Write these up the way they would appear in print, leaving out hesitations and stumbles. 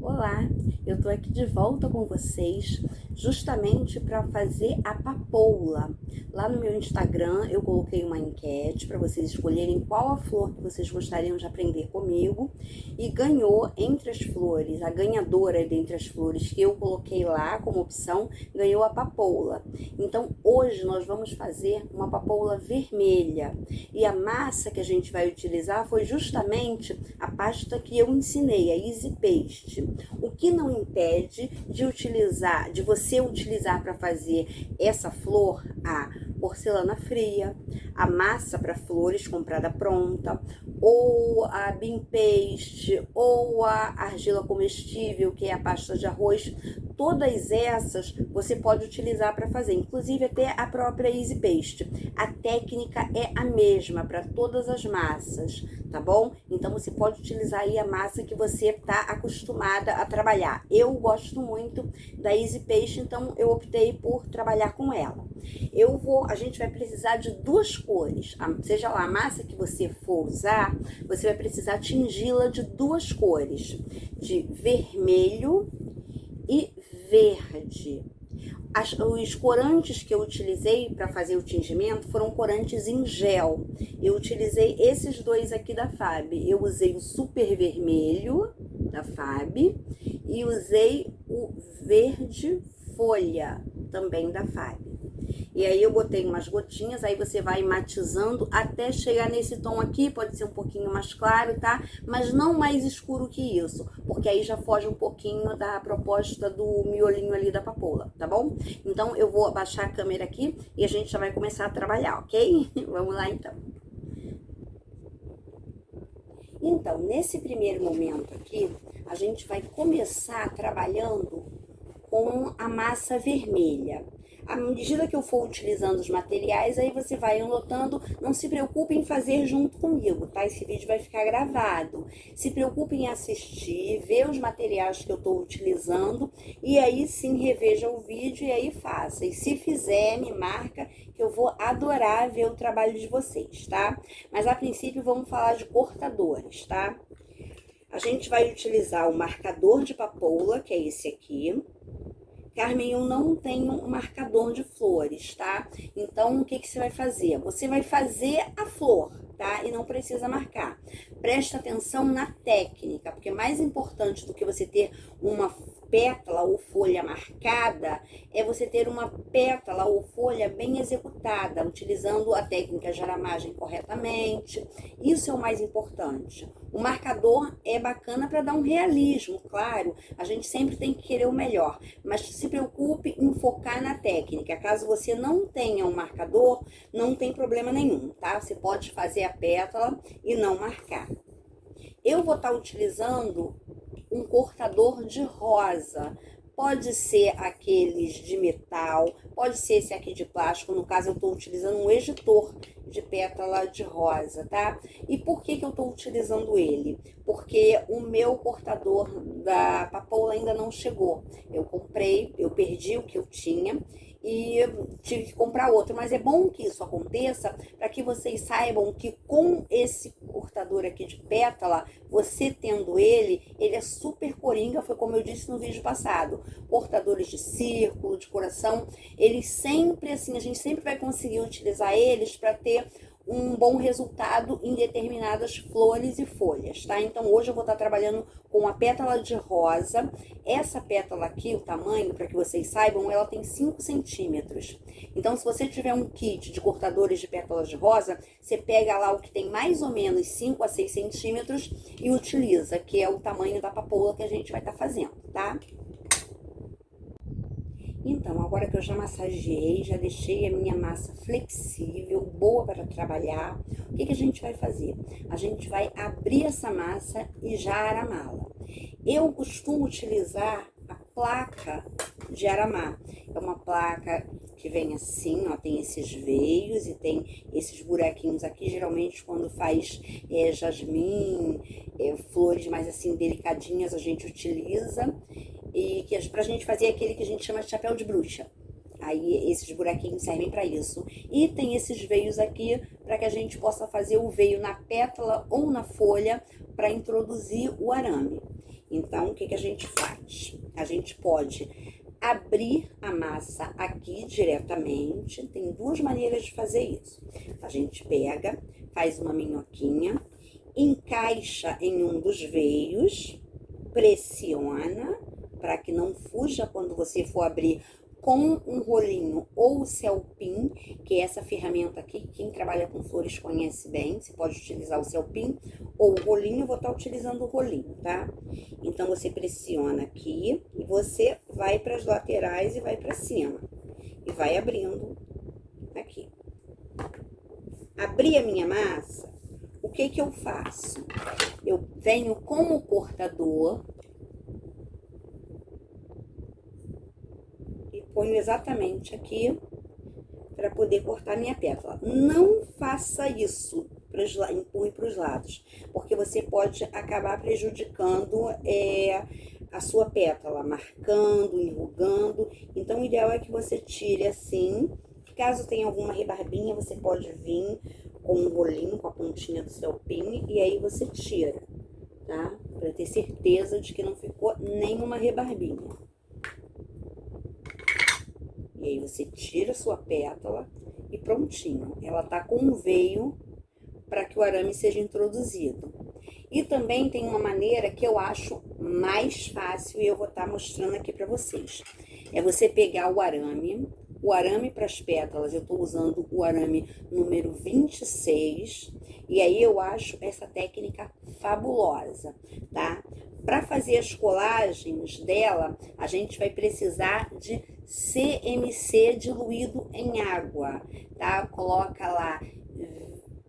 Olá, eu tô aqui de volta com vocês justamente para fazer a papoula. Lá no meu Instagram eu coloquei uma enquete para vocês escolherem qual a flor que vocês gostariam de aprender comigo e ganhou entre as flores, a ganhadora dentre as flores que eu coloquei lá como opção, ganhou a papoula. Então hoje nós vamos fazer uma papoula vermelha e a massa que a gente vai utilizar foi justamente a pasta que eu ensinei, a Easy Paste. O que não impede de você utilizar para fazer essa flor a porcelana fria, a massa para flores comprada pronta, ou a Bean Paste, ou a argila comestível, que é a pasta de arroz. Todas essas você pode utilizar para fazer, inclusive até a própria Easy Paste. A técnica é a mesma para todas as massas, tá bom? Então você pode utilizar aí a massa que você está acostumada a trabalhar. Eu gosto muito da Easy Paste, então eu optei por trabalhar com ela. A gente vai precisar de duas cores, seja lá a massa que você for usar, você vai precisar tingi-la de duas cores, de vermelho e verde. Os corantes que eu utilizei para fazer o tingimento foram corantes em gel. Eu utilizei esses dois aqui da FAB. Eu usei o super vermelho da FAB e usei o verde folha também da FAB. E aí eu botei umas gotinhas, aí você vai matizando até chegar nesse tom aqui, pode ser um pouquinho mais claro, tá? Mas não mais escuro que isso, porque aí já foge um pouquinho da proposta do miolinho ali da papoula, tá bom? Então eu vou abaixar a câmera aqui e a gente já vai começar a trabalhar, ok? Vamos lá então. Então, nesse primeiro momento aqui, a gente vai começar trabalhando com a massa vermelha. À medida que eu for utilizando os materiais, aí você vai anotando, não se preocupe em fazer junto comigo, tá? Esse vídeo vai ficar gravado. Se preocupe em assistir, ver os materiais que eu estou utilizando e aí sim reveja o vídeo e aí faça. E se fizer, me marca que eu vou adorar ver o trabalho de vocês, tá? Mas a princípio vamos falar de cortadores, tá? A gente vai utilizar o marcador de papoula, que é esse aqui. Carmen, eu não tenho um marcador de flores, tá? Então, o que você vai fazer? Você vai fazer a flor, tá? E não precisa marcar. Presta atenção na técnica, porque mais importante do que você ter uma pétala ou folha marcada é você ter uma pétala ou folha bem executada, utilizando a técnica de aramagem corretamente. Isso é o mais importante. O marcador é bacana para dar um realismo, claro, a gente sempre tem que querer o melhor, mas se preocupe em focar na técnica. Caso você não tenha um marcador, não tem problema nenhum, tá? Você pode fazer a pétala e não marcar. Eu vou estar utilizando um cortador de rosa. Pode ser aqueles de metal, pode ser esse aqui de plástico. No caso, eu estou utilizando um editor de pétala de rosa, tá? E por que eu estou utilizando ele? Porque o meu cortador da papoula ainda não chegou. Eu comprei, eu perdi o que eu tinha e tive que comprar outro, mas é bom que isso aconteça para que vocês saibam que com esse cortador aqui de pétala, você tendo ele é super coringa, foi como eu disse no vídeo passado. Cortadores de círculo, de coração, eles sempre assim, a gente sempre vai conseguir utilizar eles para ter um bom resultado em determinadas flores e folhas, tá? Então hoje eu vou estar trabalhando com a pétala de rosa. Essa pétala aqui, o tamanho, para que vocês saibam, ela tem 5 centímetros. Então se você tiver um kit de cortadores de pétalas de rosa, você pega lá o que tem mais ou menos 5 a 6 centímetros e utiliza, que é o tamanho da papoula que a gente vai estar fazendo, tá? Então, agora que eu já massageei, já deixei a minha massa flexível, boa para trabalhar, o que a gente vai fazer? A gente vai abrir essa massa e já aramá-la. Eu costumo utilizar a placa de aramar. É uma placa que vem assim, ó, tem esses veios e tem esses buraquinhos aqui, geralmente quando faz jasmim, flores mais assim delicadinhas a gente utiliza. E que pra gente fazer aquele que a gente chama de chapéu de bruxa. Aí esses buraquinhos servem para isso. E tem esses veios aqui para que a gente possa fazer o veio na pétala ou na folha para introduzir o arame. Então, o que que a gente faz? A gente pode abrir a massa aqui diretamente. Tem duas maneiras de fazer isso. A gente pega, faz uma minhoquinha, encaixa em um dos veios, pressiona para que não fuja quando você for abrir com um rolinho ou o celpin, que é essa ferramenta aqui, quem trabalha com flores conhece bem. Você pode utilizar o celpin ou o rolinho, eu vou estar utilizando o rolinho, tá? Então, você pressiona aqui e você vai para as laterais e vai para cima. E vai abrindo aqui. Abri a minha massa, o que que eu faço? Eu venho com o cortador e ponho exatamente aqui para poder cortar minha pétala. Não faça isso, empurre para os lados, porque você pode acabar prejudicando a sua pétala, marcando, enrugando. Então, o ideal é que você tire assim. Caso tenha alguma rebarbinha, você pode vir com um rolinho, com a pontinha do seu pin, e aí você tira, tá? Para ter certeza de que não ficou nenhuma rebarbinha. E aí você tira a sua pétala e prontinho. Ela tá com um veio para que o arame seja introduzido. E também tem uma maneira que eu acho mais fácil e eu vou estar mostrando aqui para vocês. É você pegar o arame para as pétalas, eu tô usando o arame número 26, e aí eu acho essa técnica fabulosa, tá? Para fazer as colagens dela, a gente vai precisar de CMC diluído em água, tá? Coloca lá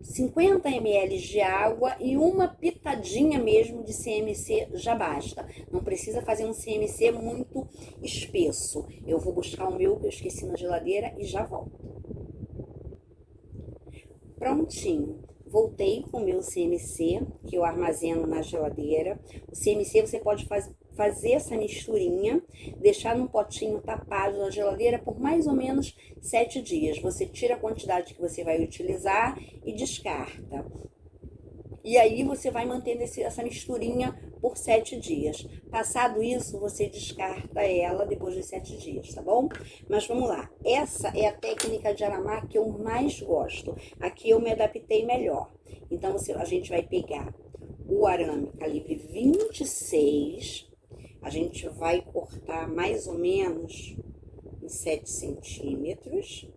50 ml de água e uma pitadinha mesmo de CMC já basta. Não precisa fazer um CMC muito espesso. Eu vou buscar o meu que eu esqueci na geladeira e já volto. Prontinho. Voltei com o meu CMC, que eu armazeno na geladeira. O CMC você pode fazer essa misturinha, deixar num potinho tapado na geladeira por mais ou menos 7 dias. Você tira a quantidade que você vai utilizar e descarta. E aí você vai mantendo essa misturinha por 7 dias. Passado isso, você descarta ela depois de 7 dias, tá bom? Mas vamos lá. Essa é a técnica de aramar que eu mais gosto. Aqui eu me adaptei melhor. Então, a gente vai pegar o arame calibre 26. A gente vai cortar mais ou menos em 7 centímetros.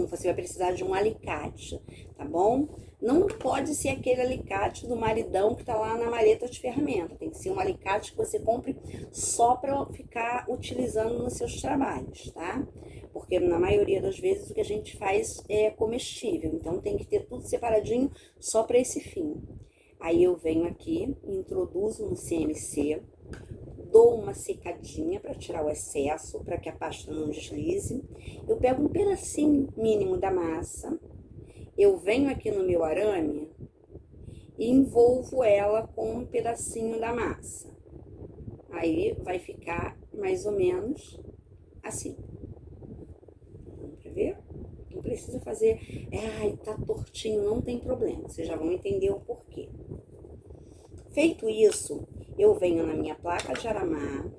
Você vai precisar de um alicate, tá bom? Não pode ser aquele alicate do maridão que tá lá na maleta de ferramenta. Tem que ser um alicate que você compre só para ficar utilizando nos seus trabalhos, tá? Porque na maioria das vezes o que a gente faz é comestível. Então tem que ter tudo separadinho só para esse fim. Aí eu venho aqui, introduzo no CMC, dou uma secadinha para tirar o excesso, para que a pasta não deslize. Eu pego um pedacinho mínimo da massa, eu venho aqui no meu arame e envolvo ela com um pedacinho da massa. Aí vai ficar mais ou menos assim. Dá pra ver? Não precisa fazer, ai, tá tortinho, não tem problema. Vocês já vão entender o porquê. Feito isso, eu venho na minha placa de aramar,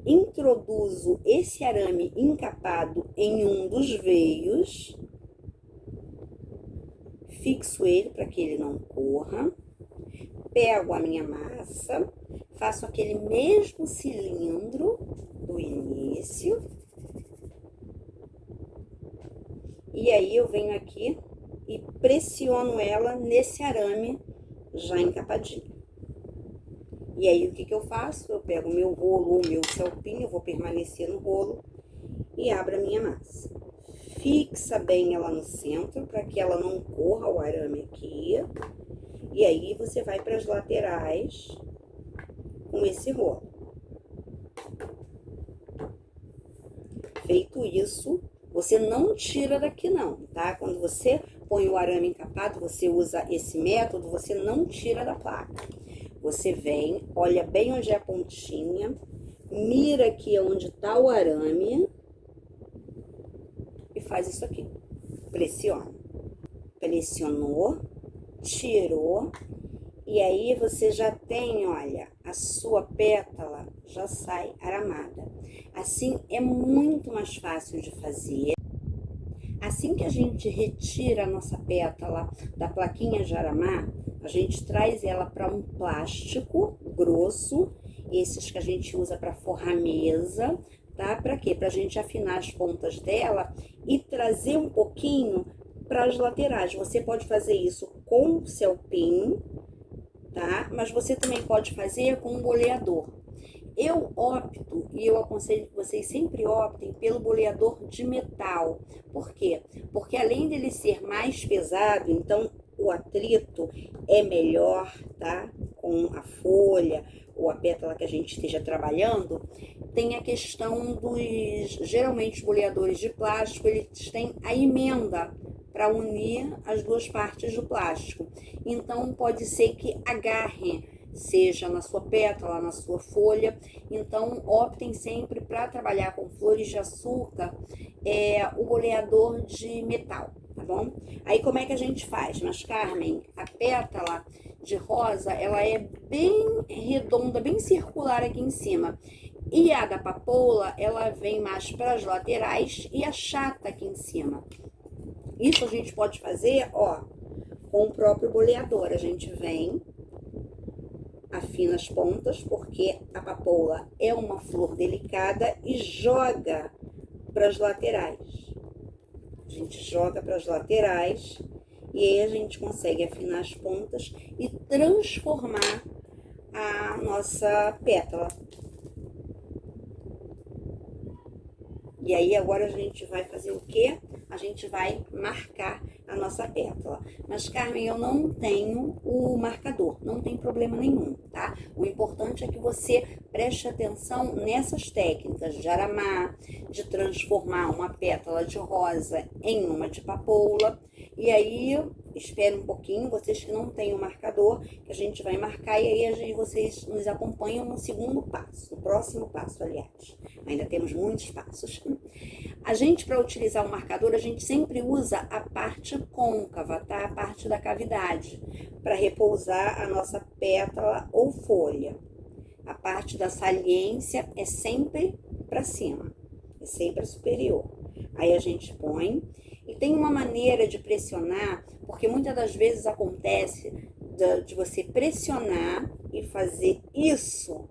introduzo esse arame encapado em um dos veios, fixo ele para que ele não corra, pego a minha massa, faço aquele mesmo cilindro do início, e aí eu venho aqui e pressiono ela nesse arame já encapadinho. E aí, o que que eu faço? Eu pego o meu rolo ou o meu celpinho, eu vou permanecer no rolo e abro a minha massa. Fixa bem ela no centro, para que ela não corra o arame aqui. E aí, você vai para as laterais com esse rolo. Feito isso, você não tira daqui não, tá? Quando você põe o arame encapado, você usa esse método, você não tira da placa. Você vem, olha bem onde é a pontinha, mira aqui onde tá o arame e faz isso aqui. Pressiona. Pressionou, tirou. E aí você já tem, olha, a sua pétala já sai aramada. Assim é muito mais fácil de fazer. Assim que a gente retira a nossa pétala da plaquinha de aramar, a gente traz ela para um plástico grosso, esses que a gente usa para forrar mesa, tá? Para quê? Para a gente afinar as pontas dela e trazer um pouquinho para as laterais. Você pode fazer isso com o celpin, tá? Mas você também pode fazer com um boleador. Eu opto e eu aconselho que vocês sempre optem pelo boleador de metal. Por quê? Porque além dele ser mais pesado, então o atrito é melhor, tá? Com a folha ou a pétala que a gente esteja trabalhando. Tem a questão dos, geralmente os boleadores de plástico, eles têm a emenda para unir as duas partes do plástico. Então pode ser que agarre, seja na sua pétala, na sua folha. Então optem sempre para trabalhar com flores de açúcar, o boleador de metal, tá bom? Aí como é que a gente faz? Mas Carmen, a pétala de rosa, ela é bem redonda, bem circular aqui em cima. E a da papoula, ela vem mais para as laterais e achata aqui em cima. Isso a gente pode fazer, ó, com o próprio boleador. A gente vem, afina as pontas, porque a papoula é uma flor delicada, e joga para as laterais. A gente joga para as laterais e aí a gente consegue afinar as pontas e transformar a nossa pétala. E aí agora a gente vai fazer o quê? A gente vai marcar a nossa pétala. Mas, Carmen, eu não tenho o marcador, não tem problema nenhum, tá? O importante é que você preste atenção nessas técnicas de aramar, de transformar uma pétala de rosa em uma de papoula. E aí, espere um pouquinho, vocês que não têm o marcador, que a gente vai marcar, e aí vocês nos acompanham no segundo passo, no próximo passo, aliás. Ainda temos muitos passos. A gente, para utilizar o marcador, a gente sempre usa a parte côncava, tá? A parte da cavidade, para repousar a nossa pétala ou folha. A parte da saliência é sempre para cima, é sempre superior. Aí a gente põe, e tem uma maneira de pressionar, porque muitas das vezes acontece de você pressionar e fazer isso,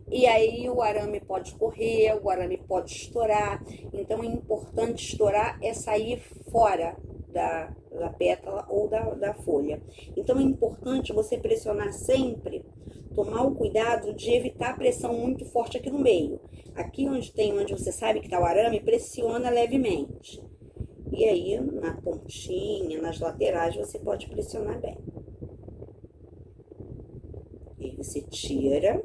e aí o arame pode correr, o arame pode estourar. Então é importante estourar é sair fora da pétala ou da folha. Então é importante você pressionar sempre, tomar o cuidado de evitar a pressão muito forte aqui no meio. Aqui onde você sabe que está o arame, pressiona levemente. E aí na pontinha, nas laterais, você pode pressionar bem. E você tira.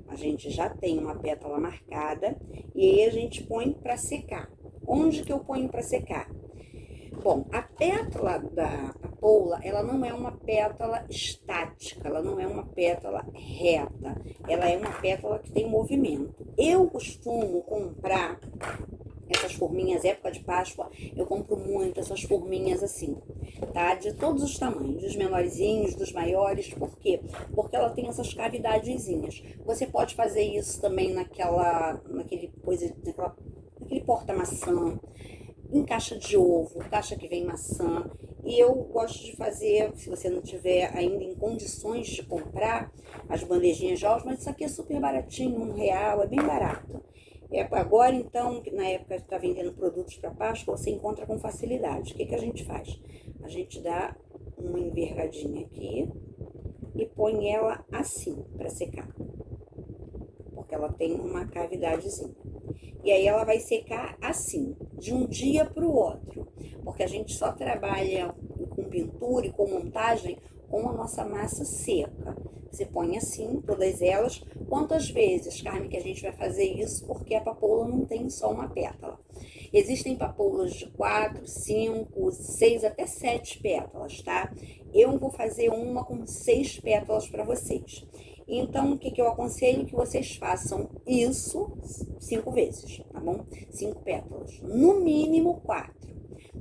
A gente já tem uma pétala marcada e aí a gente põe para secar. Onde que eu ponho para secar? Bom, a pétala da papoula, ela não é uma pétala estática, ela não é uma pétala reta, ela é uma pétala que tem movimento. Eu costumo comprar essas forminhas, época de Páscoa, eu compro muito essas forminhas assim, tá? De todos os tamanhos, dos menorzinhos, dos maiores. Por quê? Porque ela tem essas cavidadezinhas. Você pode fazer isso também naquele porta-maçã, em caixa de ovo, caixa que vem maçã. E eu gosto de fazer, se você não tiver ainda em condições de comprar as bandejinhas de ovos, mas isso aqui é super baratinho, R$1, é bem barato. Agora, então, na época que está vendendo produtos para Páscoa, você encontra com facilidade. O que a gente faz? A gente dá uma envergadinha aqui e põe ela assim para secar, porque ela tem uma cavidadezinha. E aí ela vai secar assim, de um dia para o outro, porque a gente só trabalha com pintura e com montagem com a nossa massa seca. Você põe assim, todas elas. Quantas vezes, Carmen, que a gente vai fazer isso? Porque a papoula não tem só uma pétala. Existem papoulas de 4, 5, 6, até 7 pétalas, tá? Eu vou fazer uma com 6 pétalas para vocês. Então, o que eu aconselho? Que vocês façam isso 5 vezes, tá bom? 5 pétalas. No mínimo 4.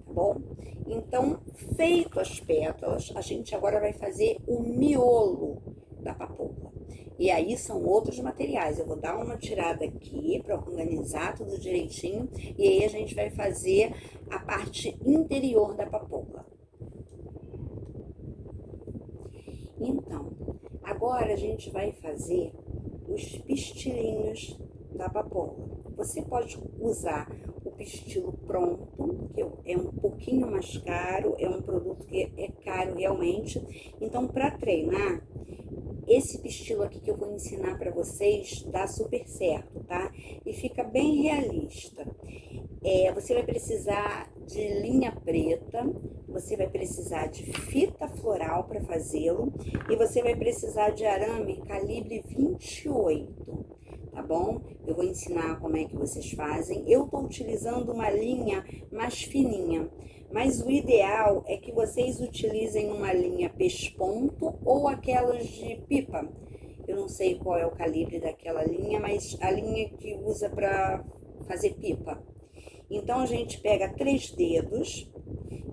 tá bom? Então, feito as pétalas, a gente agora vai fazer o miolo da papoula. E aí são outros materiais. Eu vou dar uma tirada aqui para organizar tudo direitinho. E aí a gente vai fazer a parte interior da papoula. Então, agora a gente vai fazer os pistilinhos da papoula. Você pode usar o pistilo pronto, que é um pouquinho mais caro, é um produto que é caro realmente. Então, para treinar, esse pistilo aqui que eu vou ensinar para vocês dá super certo, tá? E fica bem realista. Você vai precisar de linha preta, você vai precisar de fita floral para fazê-lo e você vai precisar de arame calibre 28, tá bom? Eu vou ensinar como é que vocês fazem. Eu tô utilizando uma linha mais fininha, mas o ideal é que vocês utilizem uma linha pesponto ou aquelas de pipa. Eu não sei qual é o calibre daquela linha, mas a linha que usa para fazer pipa. Então, a gente pega 3 dedos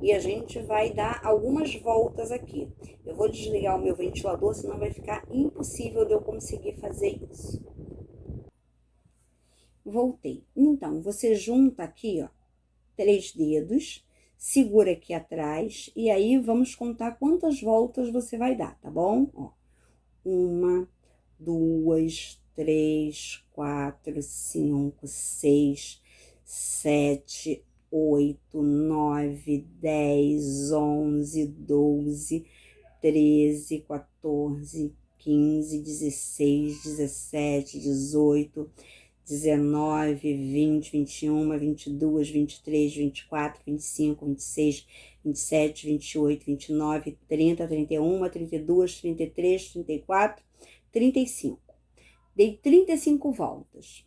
e a gente vai dar algumas voltas aqui. Eu vou desligar o meu ventilador, senão vai ficar impossível de eu conseguir fazer isso. Voltei. Então, você junta aqui, ó, 3 dedos, segura aqui atrás e aí vamos contar quantas voltas você vai dar, tá bom? Ó, 1, 2, 3, 4, 5, 6, 7, 8, 9, 10, 11, 12, 13, 14, 15, 16, 17, 18, 19, 20, 21, 22, 23, 24, 25, 26, 27, 28, 29, 30, 31, 32, 33, 34, 35. Dei 35 voltas.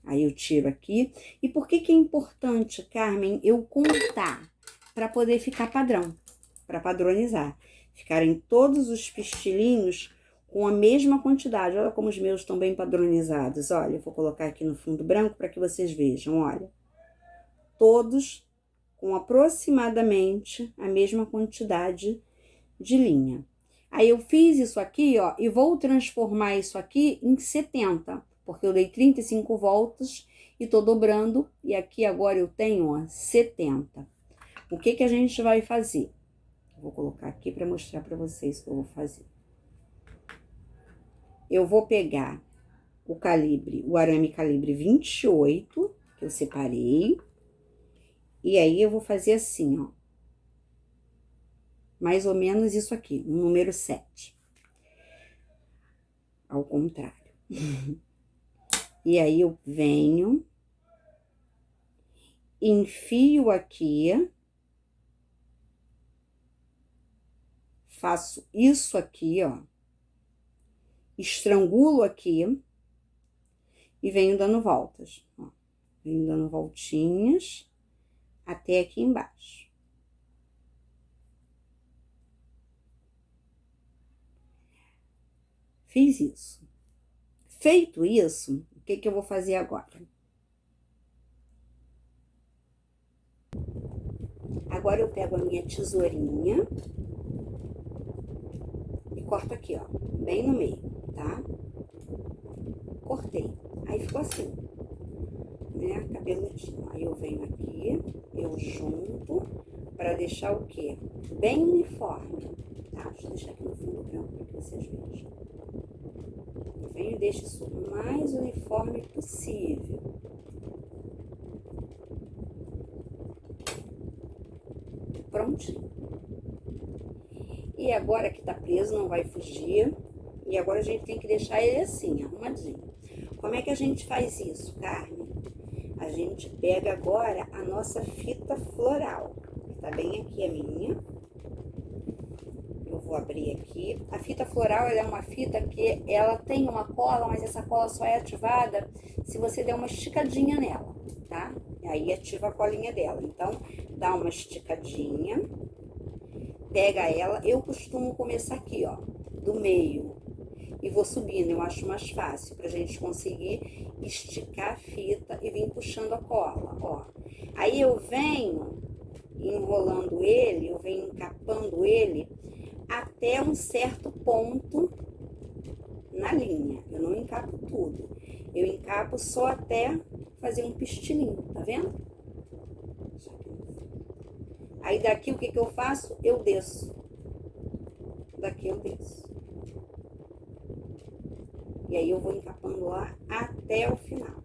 Aí eu tiro aqui. E por que que é importante, Carmen, eu contar? Para poder ficar padrão, para padronizar. Ficarem todos os pistilinhos com a mesma quantidade. Olha como os meus estão bem padronizados. Olha, eu vou colocar aqui no fundo branco para que vocês vejam, olha. Todos com aproximadamente a mesma quantidade de linha. Aí eu fiz isso aqui, ó, e vou transformar isso aqui em 70, porque eu dei 35 voltas e tô dobrando, e aqui agora eu tenho, ó, 70. O que que a gente vai fazer? Vou colocar aqui para mostrar para vocês o que eu vou fazer. Eu vou pegar o arame calibre 28, que eu separei, e aí eu vou fazer assim, ó. Mais ou menos isso aqui, o número 7. Ao contrário. E aí eu venho, enfio aqui, faço isso aqui, ó. Estrangulo aqui e venho dando voltas, ó. Venho dando voltinhas até aqui embaixo. Fiz isso. Feito isso, o que que eu vou fazer agora? Agora eu pego a minha tesourinha e corto aqui, ó, bem no meio, tá? Cortei. Aí ficou assim, né, cabeludinho. Aí eu venho aqui, eu junto pra deixar o quê? Bem uniforme, tá? Deixa eu deixar aqui no fundo branco pra que vocês vejam. Eu venho e deixo isso o mais uniforme possível. Prontinho. E agora que tá preso, não vai fugir. E agora a gente tem que deixar ele assim, arrumadinho. Como é que a gente faz isso, Carmen? A gente pega agora a nossa fita floral. Tá bem aqui a minha. Eu vou abrir aqui. A fita floral, ela é uma fita que ela tem uma cola, mas essa cola só é ativada se você der uma esticadinha nela, tá? Aí ativa a colinha dela. Então, dá uma esticadinha, pega ela. Eu costumo começar aqui, ó, do meio, e vou subindo. Eu acho mais fácil pra gente conseguir esticar a fita e vir puxando a cola, ó. Aí eu venho enrolando ele, eu venho encapando ele até um certo ponto na linha. Eu não encapo tudo. Eu encapo só até fazer um pistilinho, tá vendo? Aí daqui o que eu faço? Eu desço. Daqui eu desço. E aí eu vou encapando lá até o final.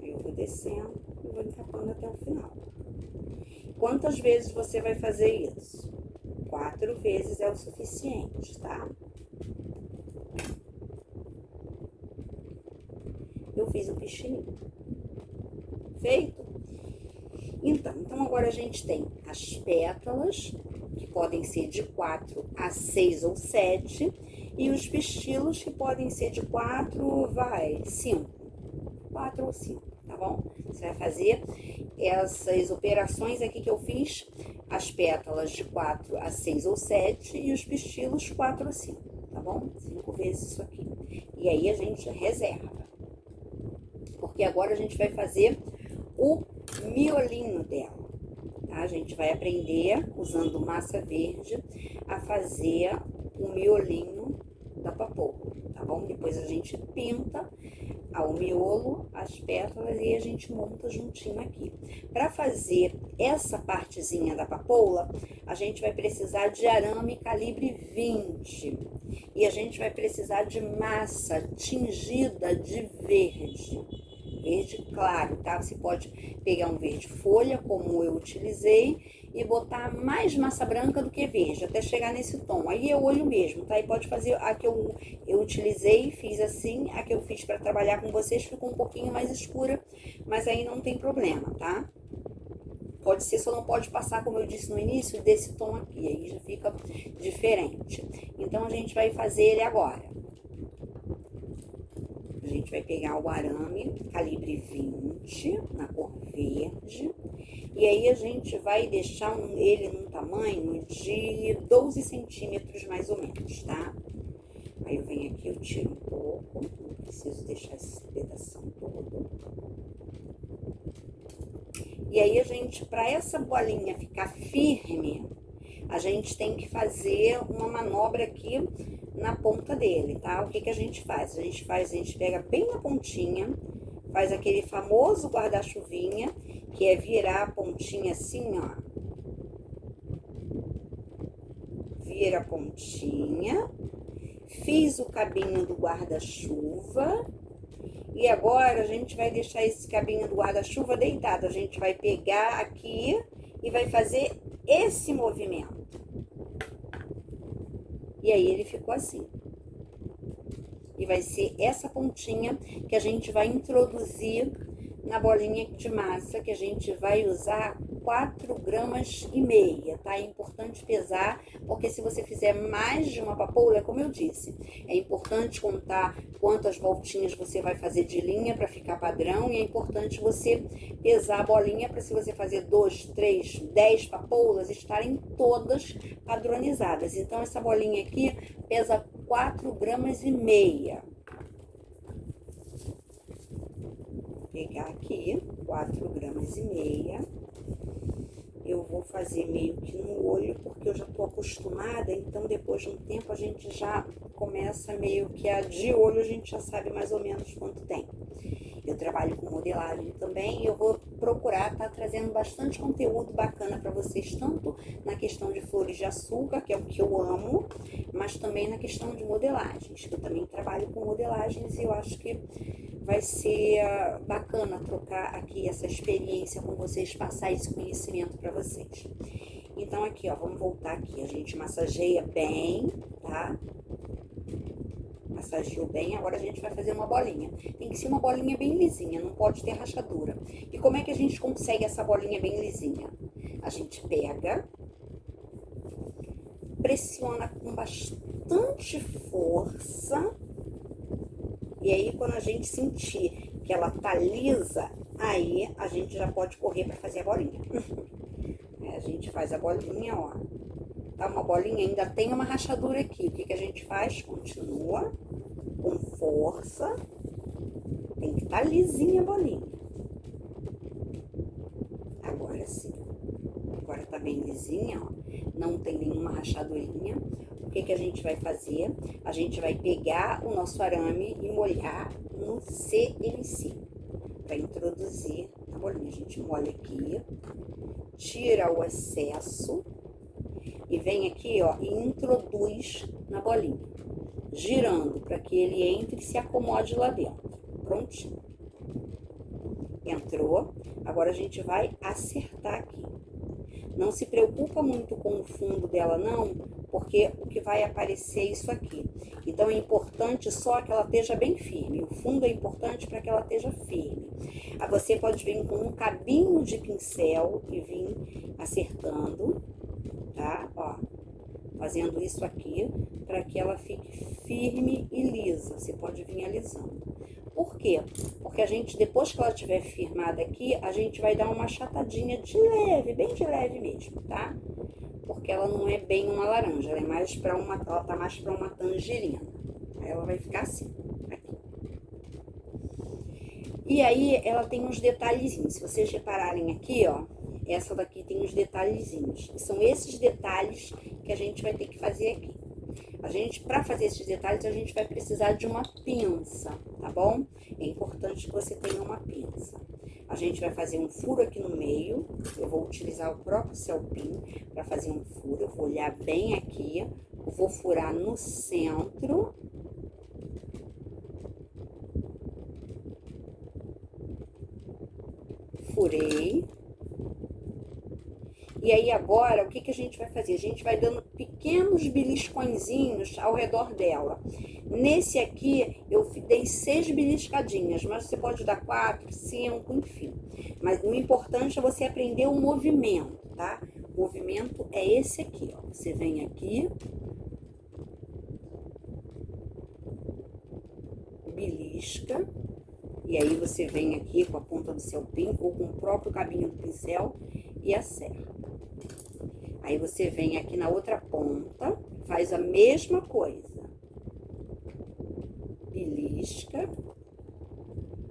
Aí eu vou descendo e vou encapando até o final. Quantas vezes você vai fazer isso? 4 vezes é o suficiente, tá? Eu fiz um pichininho. Feito? Então agora a gente tem as pétalas, que podem ser de 4 a 6 ou 7, e os pistilos, que podem ser de 5. 4 ou 5, tá bom? Você vai fazer essas operações aqui que eu fiz, as pétalas de 4 a 6 ou 7 e os pistilos 4 a 5, tá bom? 5 vezes isso aqui. E aí a gente reserva. Porque agora a gente vai fazer o miolinho dela, tá? A gente vai aprender, usando massa verde, a fazer o miolinho da papoula, tá bom? Depois a gente pinta o miolo, as pétalas e a gente monta juntinho aqui. Para fazer essa partezinha da papoula, a gente vai precisar de arame calibre 20 e a gente vai precisar de massa tingida de verde claro, tá? Você pode pegar um verde folha, como eu utilizei, e botar mais massa branca do que verde, até chegar nesse tom. Aí é o olho mesmo, tá? E pode fazer a que eu utilizei, fiz assim, a que eu fiz para trabalhar com vocês ficou um pouquinho mais escura, mas aí não tem problema, tá? Pode ser, só não pode passar, como eu disse no início, desse tom aqui, aí já fica diferente. Então, a gente vai fazer ele agora. A gente vai pegar o arame calibre 20 na cor verde e aí a gente vai deixar ele num tamanho de 12 centímetros mais ou menos, tá? Aí eu venho aqui, eu tiro um pouco, não preciso deixar esse pedação todo. E aí a gente, para essa bolinha ficar firme, a gente tem que fazer uma manobra aqui na ponta dele, tá? O que a gente faz? A gente pega bem na pontinha, faz aquele famoso guarda-chuvinha, que é virar a pontinha assim, ó. Vira a pontinha, fiz o cabinho do guarda-chuva, e agora a gente vai deixar esse cabinho do guarda-chuva deitado. A gente vai pegar aqui e vai fazer esse movimento. E aí ele ficou assim. E vai ser essa pontinha que a gente vai introduzir na bolinha de massa, que a gente vai usar 4,5 gramas, tá? É importante pesar, porque se você fizer mais de uma papoula, como eu disse, é importante contar quantas voltinhas você vai fazer de linha para ficar padrão, e é importante você pesar a bolinha para, se você fazer 2, 3, 10 papoulas, estarem todas padronizadas. Então, essa bolinha aqui pesa 4,5 gramas. Vou pegar aqui 4,5 gramas. Eu vou fazer meio que no olho, porque eu já tô acostumada, então depois de um tempo a gente já começa meio que de olho, a gente já sabe mais ou menos quanto tem. Eu trabalho com modelagem também e eu vou procurar estar trazendo bastante conteúdo bacana para vocês, tanto na questão de flores de açúcar, que é o que eu amo, mas também na questão de modelagens, que eu também trabalho com modelagens e eu acho que vai ser bacana trocar aqui essa experiência com vocês, passar esse conhecimento para vocês. Então aqui, ó, vamos voltar aqui, a gente massageia bem, tá? Massageou bem, agora a gente vai fazer uma bolinha. Tem que ser uma bolinha bem lisinha, não pode ter rachadura. E como é que a gente consegue essa bolinha bem lisinha? A gente pega, pressiona com bastante força, e aí quando a gente sentir que ela tá lisa, aí a gente já pode correr para fazer a bolinha. A gente faz a bolinha, ó. Tá uma bolinha, ainda tem uma rachadura aqui. O que a gente faz? Continua com força. Tem que estar lisinha a bolinha. Agora sim. lisinha, ó, não tem nenhuma rachadurinha. O que que a gente vai fazer? A gente vai pegar o nosso arame e molhar no CMC para introduzir na bolinha. A gente molha aqui, tira o excesso e vem aqui, ó, e introduz na bolinha, girando para que ele entre e se acomode lá dentro. Prontinho. Entrou. Agora a gente vai acertar aqui. Não se preocupa muito com o fundo dela não, porque o que vai aparecer é isso aqui. Então é importante só que ela esteja bem firme. O fundo é importante para que ela esteja firme. Aí você pode vir com um cabinho de pincel e vir acertando, tá? Ó, fazendo isso aqui para que ela fique firme e lisa. Você pode vir alisando. Por quê? Porque a gente, depois que ela estiver firmada aqui, a gente vai dar uma achatadinha de leve, bem de leve mesmo, tá? Porque ela não é bem uma laranja, ela é mais para uma, ela tá mais para uma tangerina. Aí ela vai ficar assim, aqui. E aí ela tem uns detalhezinhos. Se vocês repararem aqui, ó, essa daqui tem uns detalhezinhos. E são esses detalhes que a gente vai ter que fazer aqui. A gente, para fazer esses detalhes, a gente vai precisar de uma pinça, tá bom? É importante que você tenha uma pinça. A gente vai fazer um furo aqui no meio. Eu vou utilizar o próprio Celpin para fazer um furo. Eu vou olhar bem aqui. Eu vou furar no centro. Furei. E aí agora, o que que a gente vai fazer? A gente vai dando pequenos beliscõezinhos ao redor dela. Nesse aqui, eu dei 6 beliscadinhas, mas você pode dar 4, 5, enfim. Mas o importante é você aprender o movimento, tá? O movimento é esse aqui, ó. Você vem aqui, belisca, e aí você vem aqui com a ponta do seu pinco ou com o próprio cabinho do pincel e acerta. Aí você vem aqui na outra ponta, faz a mesma coisa. Belisca.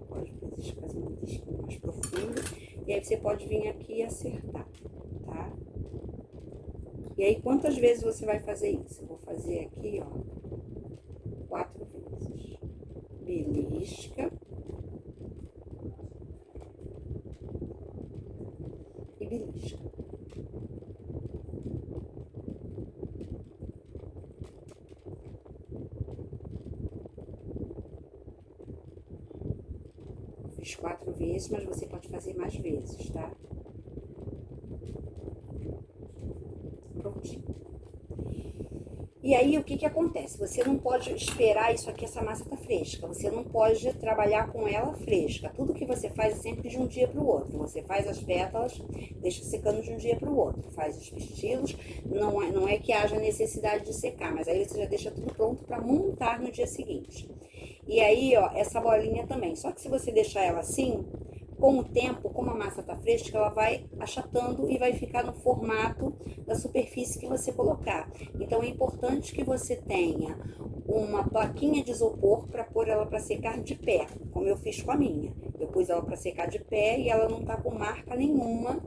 Pode fazer um belisco mais profundo. E aí você pode vir aqui e acertar, tá? E aí quantas vezes você vai fazer isso? Eu vou fazer aqui, ó, 4 vezes. Belisca. E belisca. Fiz 4 vezes, mas você pode fazer mais vezes, tá? Prontinho. E aí, o que que acontece? Você não pode esperar isso aqui, essa massa tá fresca. Você não pode trabalhar com ela fresca. Tudo que você faz é sempre de um dia para o outro. Você faz as pétalas, deixa secando de um dia para o outro. Faz os pistilos, não é que haja necessidade de secar, mas aí você já deixa tudo pronto para montar no dia seguinte. E aí, ó, essa bolinha também. Só que se você deixar ela assim, com o tempo, como a massa tá fresca, ela vai achatando e vai ficar no formato da superfície que você colocar. Então, é importante que você tenha uma plaquinha de isopor para pôr ela para secar de pé, como eu fiz com a minha. Eu pus ela para secar de pé e ela não tá com marca nenhuma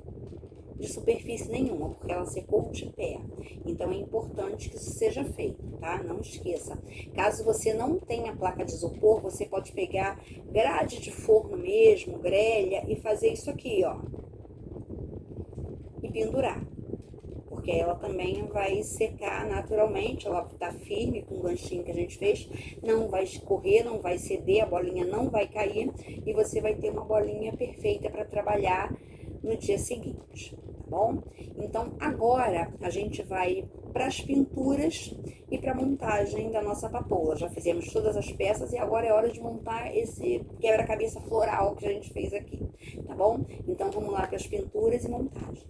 de superfície nenhuma, porque ela secou de pé. Então é importante que isso seja feito, tá? Não esqueça. Caso você não tenha placa de isopor, você pode pegar grade de forno mesmo, grelha, e fazer isso aqui, ó. E pendurar. Porque ela também vai secar naturalmente, ela tá firme com o ganchinho que a gente fez, não vai escorrer, não vai ceder, a bolinha não vai cair, e você vai ter uma bolinha perfeita para trabalhar no dia seguinte, tá bom? Então, agora a gente vai para as pinturas e para a montagem da nossa papoula. Já fizemos todas as peças e agora é hora de montar esse quebra-cabeça floral que a gente fez aqui, tá bom? Então, vamos lá para as pinturas e montagem.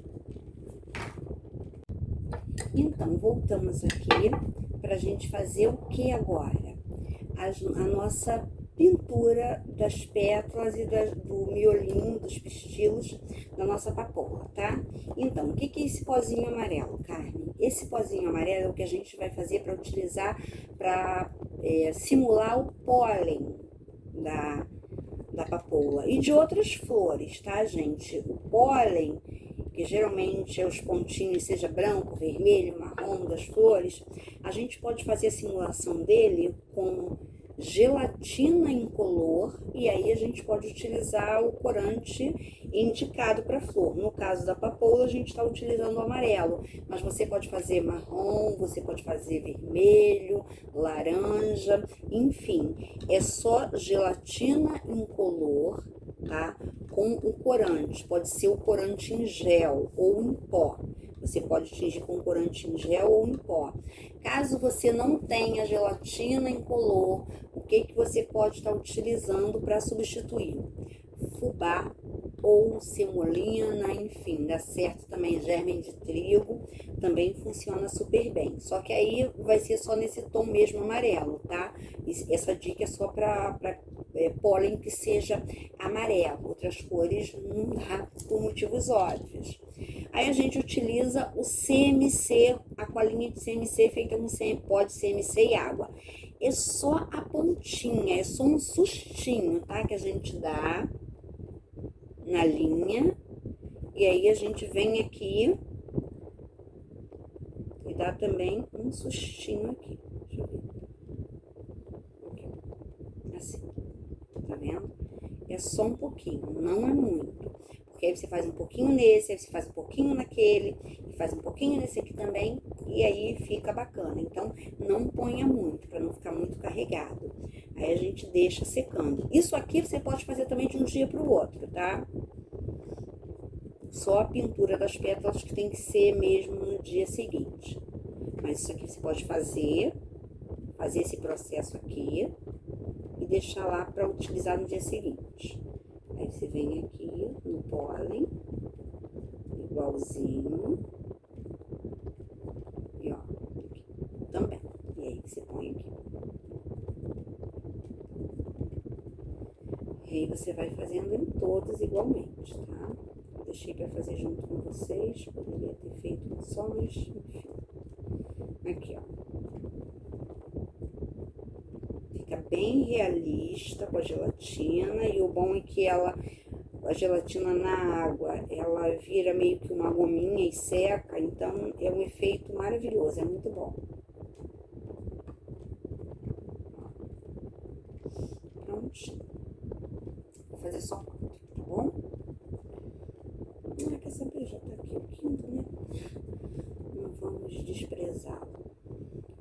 Então, voltamos aqui para a gente fazer o que agora? A nossa pintura das pétalas e do miolinho, dos pistilos da nossa papoula, tá? Então, o que que é esse pozinho amarelo, Carmen? Esse pozinho amarelo é o que a gente vai fazer para utilizar para simular o pólen da papoula e de outras flores, tá, gente? O pólen, que geralmente é os pontinhos, seja branco, vermelho, marrom das flores, a gente pode fazer a simulação dele com gelatina incolor, e aí a gente pode utilizar o corante indicado para flor. No caso da papoula, a gente está utilizando o amarelo, mas você pode fazer marrom, você pode fazer vermelho, laranja, enfim, é só gelatina incolor, tá? Com o corante, pode ser o corante em gel ou em pó. Você pode tingir com corante em gel ou em pó. Caso você não tenha gelatina incolor, o que você pode estar utilizando para substituir? Fubá ou semolina, enfim, dá certo também. Germe de trigo também funciona super bem. Só que aí vai ser só nesse tom mesmo amarelo, tá? Essa dica é só para pólen que seja amarelo. Outras cores não dá por motivos óbvios. Aí a gente utiliza o CMC, a colinha de CMC feita com pó de CMC e água. É só a pontinha, é só um sustinho, tá? Que a gente dá na linha. E aí a gente vem aqui e dá também um sustinho aqui. Deixa eu ver. Aqui. Assim. Tá vendo? É só um pouquinho, não é muito. Porque aí você faz um pouquinho nesse, aí você faz um pouquinho naquele, e faz um pouquinho nesse aqui também, e aí fica bacana. Então, não ponha muito, para não ficar muito carregado. Aí a gente deixa secando. Isso aqui você pode fazer também de um dia para o outro, tá? Só a pintura das pétalas que tem que ser mesmo no dia seguinte. Mas isso aqui você pode fazer esse processo aqui e deixar lá para utilizar no dia seguinte. Aí você vem aqui no pólen, igualzinho, e ó, aqui também. E aí você põe aqui. E aí você vai fazendo em todos igualmente, tá? Deixei para fazer junto com vocês, poderia ter feito um só, mas enfim. Aqui, ó. Fica bem realista com a gelatina, e o bom é que a gelatina na água, ela vira meio que uma gominha e seca, então é um efeito maravilhoso, é muito bom. Prontinho. Vou fazer só 4, tá bom? Quer saber, já tá aqui o quinto, né? Não vamos desprezá-lo.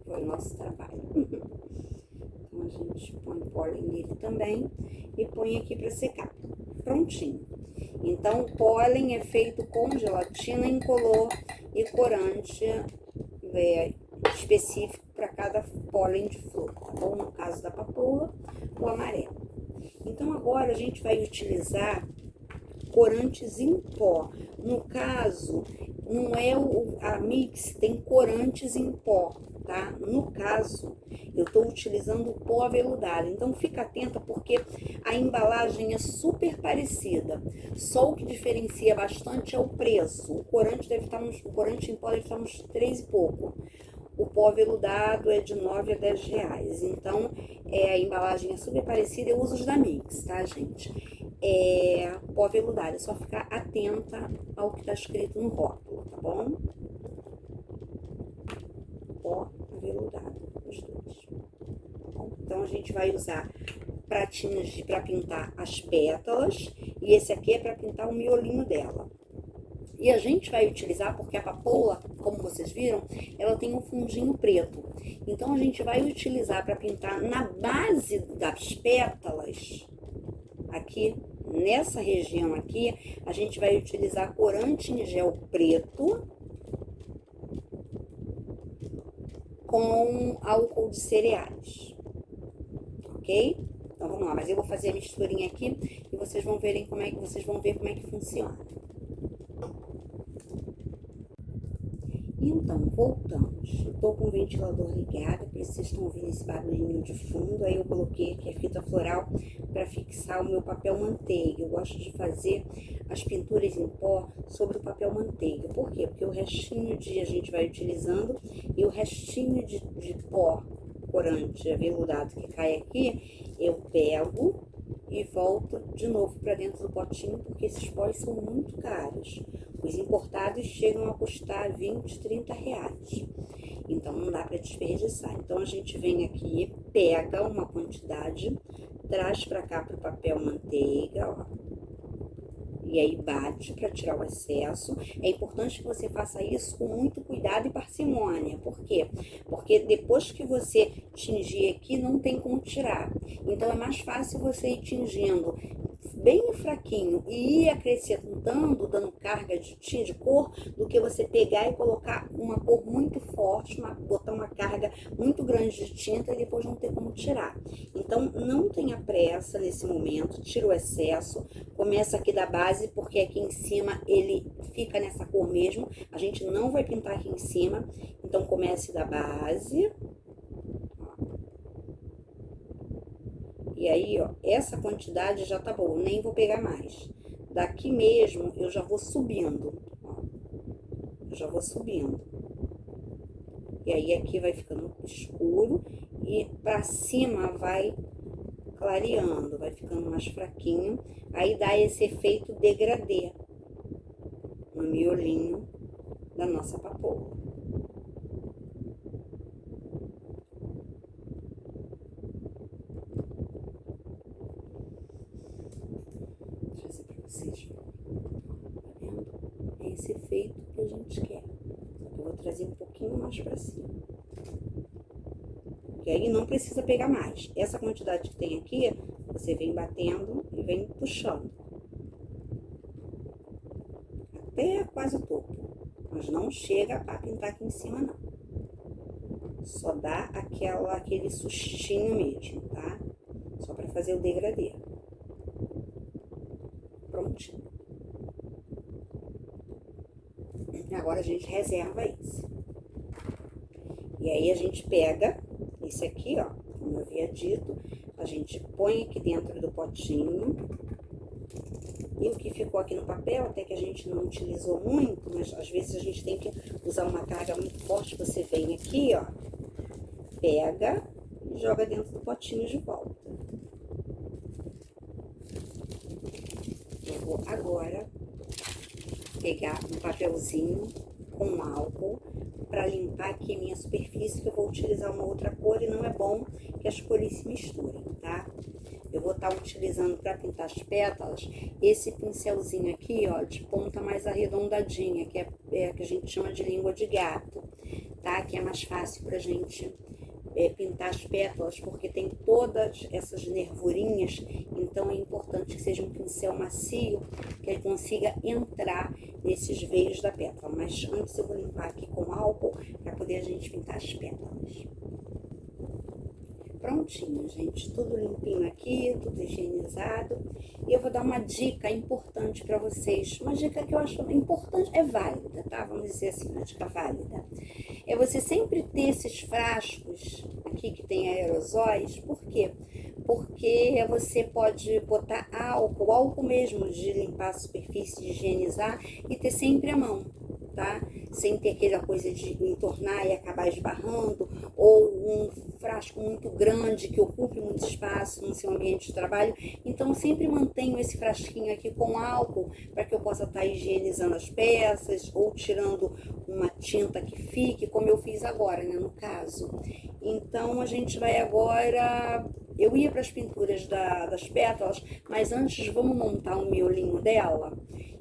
Foi o nosso trabalho. Então a gente põe pólen nele também e põe aqui para secar. Prontinho. Então o pólen é feito com gelatina incolor e corante específico para cada pólen de flor, tá bom? No caso da papoula, o amarelo. Então agora a gente vai utilizar corantes em pó. No caso, não é a Mix, tem corantes em pó, tá? No caso, eu tô utilizando o pó aveludado. Então fica atenta porque a embalagem é super parecida. Só o que diferencia bastante é o preço. O corante o corante em pó deve estar uns 3 e pouco. O pó aveludado é de 9 a 10 reais. Então, a embalagem é super parecida. Eu uso os da Mix, tá, gente? Pó aveludado, é só ficar atenta ao que tá escrito no rótulo, tá bom? Pó aveludado, os dois. Bom, então, a gente vai usar pratinhos para pintar as pétalas, e esse aqui é para pintar o miolinho dela. E a gente vai utilizar, porque a papoula, como vocês viram, ela tem um fundinho preto. Então, a gente vai utilizar para pintar na base das pétalas, aqui, nessa região aqui, a gente vai utilizar corante em gel preto com álcool de cereais, ok? Então, vamos lá, mas eu vou fazer a misturinha aqui e vocês vão ver como é que funciona. Então, voltamos. Eu tô com o ventilador ligado, por isso vocês estão ouvindo esse barulhinho de fundo. Aí eu coloquei aqui a fita floral para fixar o meu papel manteiga. Eu gosto de fazer as pinturas em pó sobre o papel manteiga. Por quê? Porque o restinho a gente vai utilizando, e o restinho de pó corante aveludado que cai aqui, eu pego e volto de novo para dentro do potinho, porque esses pós são muito caros. Os importados chegam a custar 20, 30 reais. Então não dá para desperdiçar. Então a gente vem aqui, pega uma quantidade, traz para cá pro papel manteiga, ó. E aí bate para tirar o excesso. É importante que você faça isso com muito cuidado e parcimônia. Por quê? Porque depois que você tingir aqui, não tem como tirar. Então é mais fácil você ir tingindo bem fraquinho e ir acrescentando, dando carga de cor, do que você pegar e colocar uma cor muito forte, botar uma carga muito grande de tinta e depois não ter como tirar. Então não tenha pressa nesse momento, tira o excesso, começa aqui da base, porque aqui em cima ele fica nessa cor mesmo, a gente não vai pintar aqui em cima, então comece da base. E aí, ó, essa quantidade já tá boa, nem vou pegar mais. Daqui mesmo, eu já vou subindo, ó. Eu já vou subindo. E aí, aqui vai ficando escuro e pra cima vai clareando, vai ficando mais fraquinho. Aí dá esse efeito degradê no miolinho da nossa papoula. Vocês, tá vendo? É esse efeito que a gente quer. Eu vou trazer um pouquinho mais pra cima. E aí não precisa pegar mais. Essa quantidade que tem aqui, você vem batendo e vem puxando. Até quase o topo. Mas não chega a pintar aqui em cima, não. Só dá aquele sustinho mesmo, tá? Só pra fazer o degradê. Prontinho. Agora a gente reserva esse. E aí a gente pega esse aqui, ó, como eu havia dito, a gente põe aqui dentro do potinho. E o que ficou aqui no papel, até que a gente não utilizou muito, mas às vezes a gente tem que usar uma carga muito forte, você vem aqui, ó, pega e joga dentro do potinho de volta. Eu vou agora pegar um papelzinho com álcool para limpar aqui a minha superfície, que eu vou utilizar uma outra cor e não é bom que as cores se misturem, tá? Eu vou estar utilizando para pintar as pétalas esse pincelzinho aqui, ó, de ponta mais arredondadinha, que é que a gente chama de língua de gato, tá? Que é mais fácil pra gente pintar as pétalas, porque tem todas essas nervurinhas, então é importante que seja um pincel macio, que ele consiga entrar nesses veios da pétala. Mas antes eu vou limpar aqui com álcool, para poder a gente pintar as pétalas. Prontinho, gente, tudo limpinho aqui, tudo higienizado. E eu vou dar uma dica importante para vocês, uma dica que eu acho importante, é válida, tá? Vamos dizer assim, uma dica válida. É você sempre ter esses frascos aqui que tem aerosóis. Por quê? Porque você pode botar álcool mesmo de limpar a superfície, de higienizar e ter sempre à mão, tá? Sem ter aquela coisa de entornar e acabar esbarrando, ou um frasco muito grande que ocupe muito espaço no seu ambiente de trabalho. Então, eu sempre mantenho esse frasquinho aqui com álcool para que eu possa estar higienizando as peças ou tirando uma tinta que fique, como eu fiz agora, né, no caso. Então, a gente vai agora... Eu ia para as pinturas das pétalas, mas antes vamos montar um miolinho dela.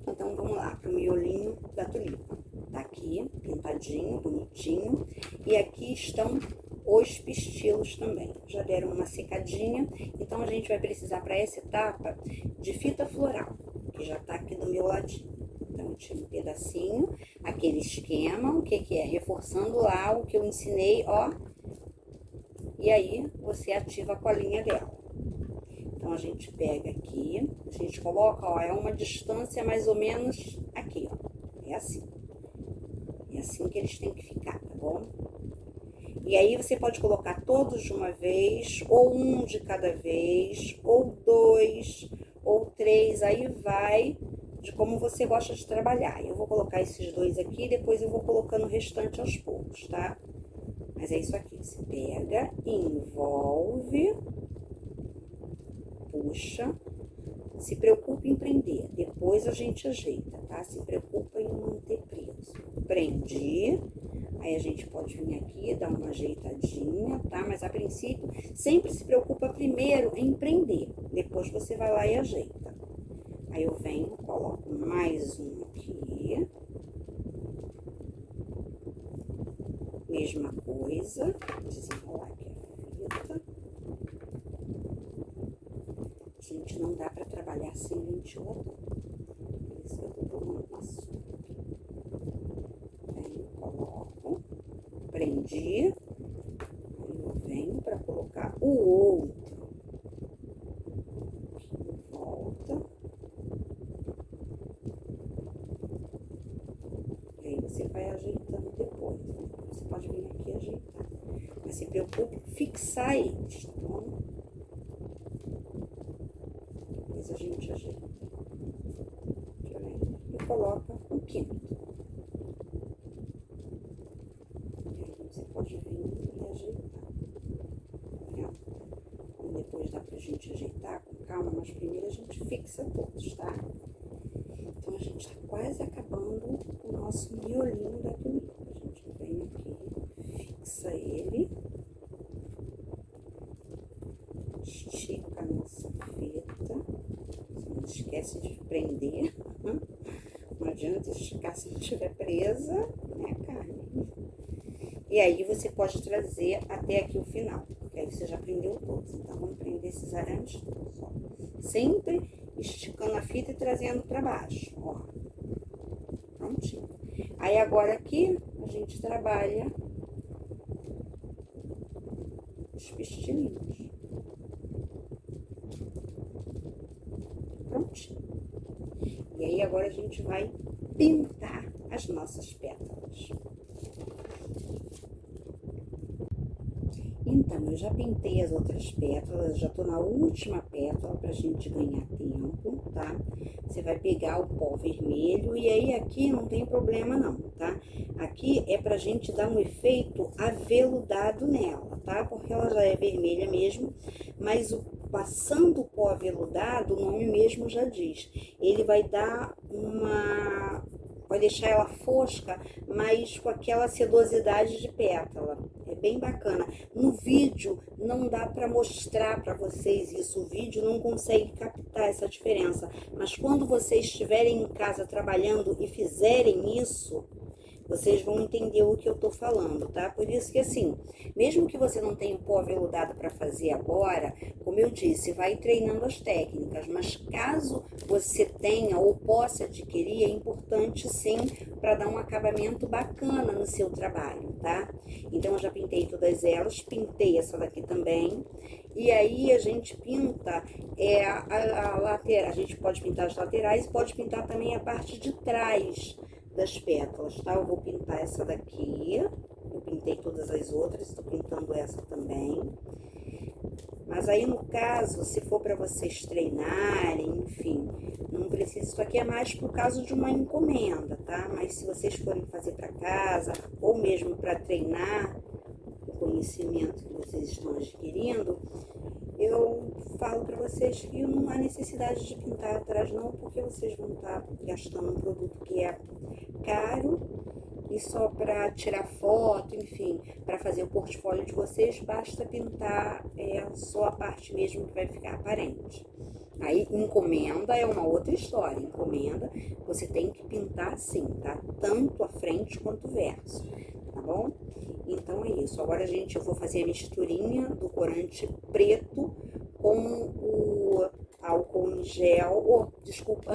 Então, vamos lá, para o miolinho da tulipa. Tá aqui, pintadinho, bonitinho. E aqui estão os pistilos também. Já deram uma secadinha. Então, a gente vai precisar, para essa etapa, de fita floral, que já tá aqui do meu ladinho. Então, eu tiro um pedacinho, aquele esquema, o que é? Reforçando lá o que eu ensinei, ó. E aí, você ativa a colinha dela. Então, a gente pega aqui, a gente coloca, ó, é uma distância mais ou menos aqui, ó. É assim. É assim que eles têm que ficar, tá bom? E aí, você pode colocar todos de uma vez, ou um de cada vez, ou 2, ou 3, aí vai de como você gosta de trabalhar. Eu vou colocar esses 2 aqui, depois eu vou colocando o restante aos poucos, tá? Mas é isso aqui, você pega, envolve, puxa, Se preocupe em prender, depois a gente ajeita, tá? Se preocupa em manter preso. Prendi, aí a gente pode vir aqui, dar uma ajeitadinha, tá? Mas a princípio, sempre se preocupa primeiro em prender, depois você vai lá e ajeita. Aí eu venho, coloco mais um aqui. Mesma coisa, desenrolar aqui a fita. Gente, não dá pra trabalhar sem ventilador. Por isso que eu tô tomando uma sopa. Venho, coloco, prendi. Aí eu venho pra colocar o outro. Aqui, volta. E aí você vai ajeitando depois. Você pode vir aqui e ajeitar. Mas se preocupe em fixar eles, tá bom? Depois a gente ajeita. E coloca o quinto. E aí você pode vir e ajeitar. Então, depois dá pra gente ajeitar com calma, mas primeiro a gente fixa todos, tá? Então a gente tá quase acabando o nosso miolinho da túnica. A gente vem aqui, fixa ele. Estica a nossa fita. Não esquece de prender. Não adianta esticar se não estiver presa, né, a carne. E aí você pode trazer até aqui o final, porque aí você já prendeu todos. Então vamos prender esses arames todos, ó. Sempre esticando a fita e trazendo pra baixo, ó. Prontinho. Aí agora aqui a gente trabalha os pistilinhos. Prontinho. E aí agora a gente vai pintar as nossas pétalas. Então, eu já pintei as outras pétalas, já tô na última pétala pra gente ganhar tempo, tá? Você vai pegar o pó vermelho e aí aqui não tem problema não, tá? Aqui é pra gente dar um efeito aveludado nela, tá? Porque ela já é vermelha mesmo, mas passando o pó aveludado, o nome mesmo já diz, ele vai dar vai deixar ela fosca, mas com aquela sedosidade de pétala. É bem bacana. No vídeo não dá para mostrar para vocês isso, o vídeo não consegue captar essa diferença. Mas quando vocês estiverem em casa trabalhando e fizerem isso, vocês vão entender o que eu tô falando, tá? Por isso que assim, mesmo que você não tenha o pó aveludado para fazer agora, como eu disse, vai treinando as técnicas, mas caso você tenha ou possa adquirir, é importante sim para dar um acabamento bacana no seu trabalho, tá? Então eu já pintei todas elas, pintei essa daqui também. E aí a gente pinta a lateral, a gente pode pintar as laterais e pode pintar também a parte de trás das pétalas, tá? Eu vou pintar essa daqui, eu pintei todas as outras, estou pintando essa também. Mas aí no caso, se for para vocês treinarem, enfim, não precisa, isso aqui é mais por causa de uma encomenda, tá? Mas se vocês forem fazer para casa, ou mesmo para treinar o conhecimento que vocês estão adquirindo, eu falo para vocês que não há necessidade de pintar atrás não, porque vocês vão estar gastando um produto que é caro e só para tirar foto, enfim, para fazer o portfólio de vocês, basta pintar só a parte mesmo que vai ficar aparente. Aí, encomenda é uma outra história. Encomenda, você tem que pintar assim, tá? Tanto a frente quanto o verso, tá bom? Então é isso. Agora, gente, eu vou fazer a misturinha do corante preto com o álcool em gel, desculpa,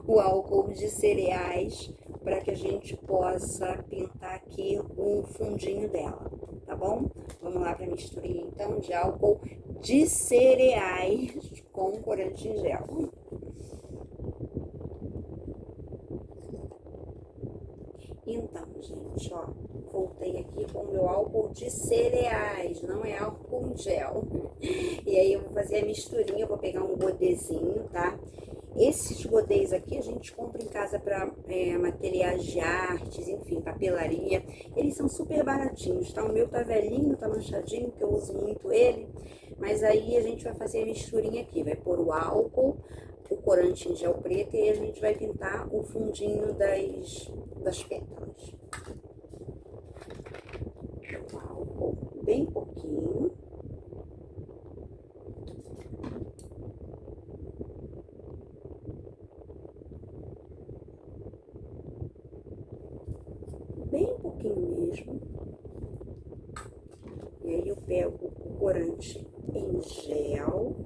o álcool de cereais, para que a gente possa pintar aqui um fundinho dela, tá bom? Vamos lá para a misturinha, então, de álcool de cereais com corante em gel. Então, gente, ó, voltei aqui com o meu álcool de cereais, não é álcool em gel. E aí eu vou fazer a misturinha, eu vou pegar um godezinho, tá? Esses godês aqui a gente compra em casa para materiais de artes, enfim, papelaria. Eles são super baratinhos, tá? O meu tá velhinho, tá manchadinho, que eu uso muito ele. Mas aí a gente vai fazer a misturinha aqui, vai pôr o álcool, o corante em gel preto e aí a gente vai pintar o fundinho das pétalas. Álcool bem pouquinho. Bem pouquinho mesmo. E aí eu pego o corante em gel.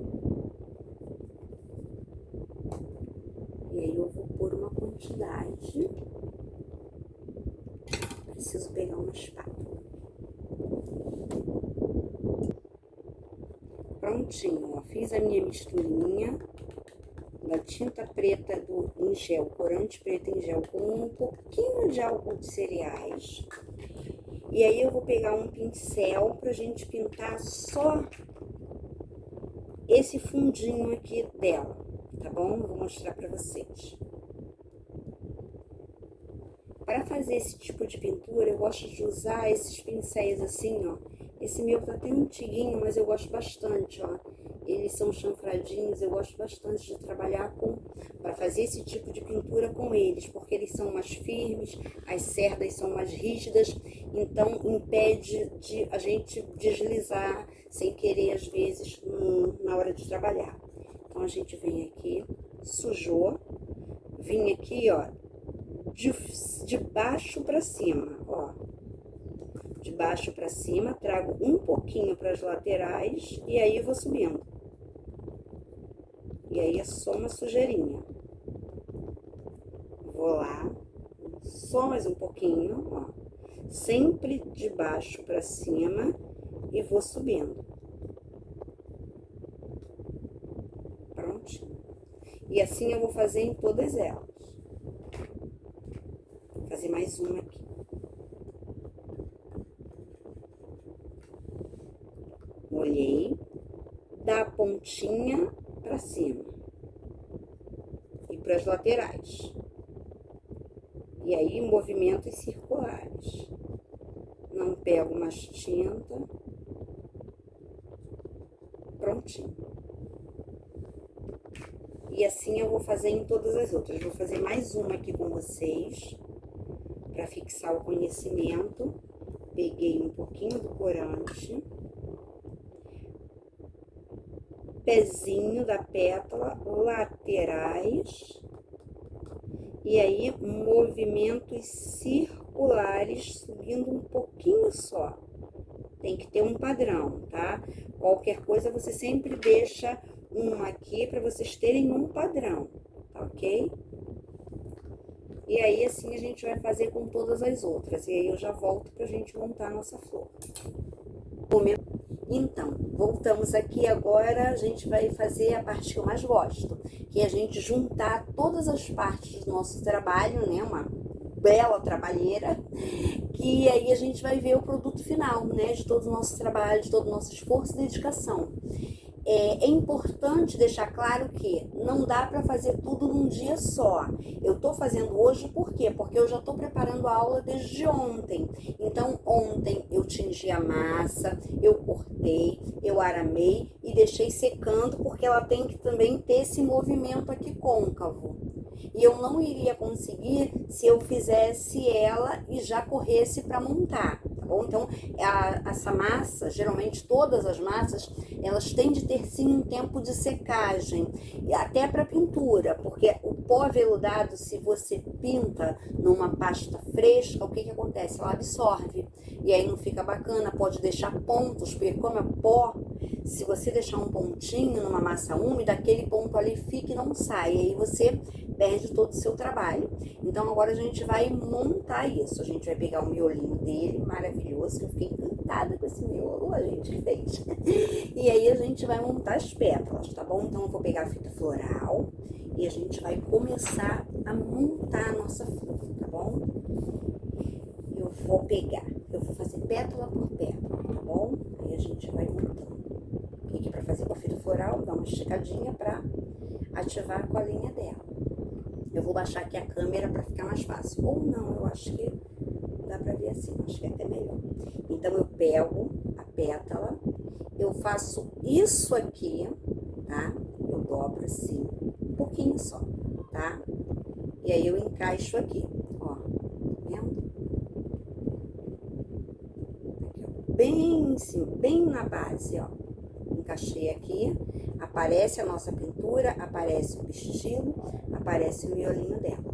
E aí eu vou pôr uma quantidade. Preciso pegar uma espátula. Prontinho, ó. Fiz a minha misturinha da tinta preta em gel, corante preto em gel, com um pouquinho de álcool de cereais. E aí eu vou pegar um pincel pra gente pintar só esse fundinho aqui dela, tá bom? Vou mostrar pra vocês. Para fazer esse tipo de pintura, eu gosto de usar esses pincéis assim, ó. Esse meu tá até antiguinho, mas eu gosto bastante, ó. Eles são chanfradinhos, eu gosto bastante de trabalhar para fazer esse tipo de pintura com eles, porque eles são mais firmes, as cerdas são mais rígidas, então impede de a gente deslizar sem querer, às vezes, na hora de trabalhar. Então a gente vem aqui, sujou, vim aqui, ó, de baixo para cima, ó. De baixo para cima, trago um pouquinho para as laterais e aí vou subindo. E aí é só uma sujeirinha. Vou lá, só mais um pouquinho, ó. Sempre de baixo para cima e vou subindo. Prontinho. E assim eu vou fazer em todas elas. Vou fazer mais uma aqui. Molhei, da pontinha para cima e para as laterais. E aí, movimentos circulares. Não pego mais tinta. Prontinho. E assim eu vou fazer em todas as outras. Vou fazer mais uma aqui com vocês, para fixar o conhecimento. Peguei um pouquinho do corante. Pezinho da pétala, laterais, e aí movimentos circulares, subindo um pouquinho só. Tem que ter um padrão, tá? Qualquer coisa você sempre deixa um aqui para vocês terem um padrão, tá ok? E aí assim a gente vai fazer com todas as outras, e aí eu já volto pra gente montar a nossa flor. Então, voltamos aqui agora, a gente vai fazer a parte que eu mais gosto, que é a gente juntar todas as partes do nosso trabalho, né, uma bela trabalheira, que aí a gente vai ver o produto final, né, de todo o nosso trabalho, de todo o nosso esforço e dedicação. É importante deixar claro que não dá para fazer tudo num dia só. Eu tô fazendo hoje por quê? Porque eu já tô preparando a aula desde ontem. Então, ontem eu tingi a massa, eu cortei, eu aramei e deixei secando, porque ela tem que também ter esse movimento aqui côncavo. E eu não iria conseguir se eu fizesse ela e já corresse para montar, tá bom? Então, essa massa, geralmente todas as massas, elas têm de ter sim um tempo de secagem, até para pintura, porque o pó aveludado, se você pinta numa pasta fresca, o que acontece? Ela absorve, e aí não fica bacana, pode deixar pontos, porque como é pó, se você deixar um pontinho numa massa úmida, aquele ponto ali fica e não sai, e aí você perde todo o seu trabalho. Então agora a gente vai montar isso. A gente vai pegar o miolinho dele, maravilhoso, que eu fiquei encantada com esse miolo, a gente que fez. E aí a gente vai montar as pétalas, tá bom? Então eu vou pegar a fita floral e a gente vai começar a montar a nossa flor, tá bom? Eu vou fazer pétala por pétala, tá bom? Aí a gente vai montando. E aqui pra fazer com a fita floral, dá uma esticadinha pra ativar a colinha dela. Eu vou baixar aqui a câmera para ficar mais fácil. Ou não, eu acho que dá para ver assim, acho que é até melhor. Então, eu pego a pétala, eu faço isso aqui, tá? Eu dobro assim, um pouquinho só, tá? E aí eu encaixo aqui, ó, vendo? Aqui, ó, bem em cima, bem na base, ó. Encaixei aqui, aparece a nossa pintura, aparece o pistilo, aparece o miolinho dela.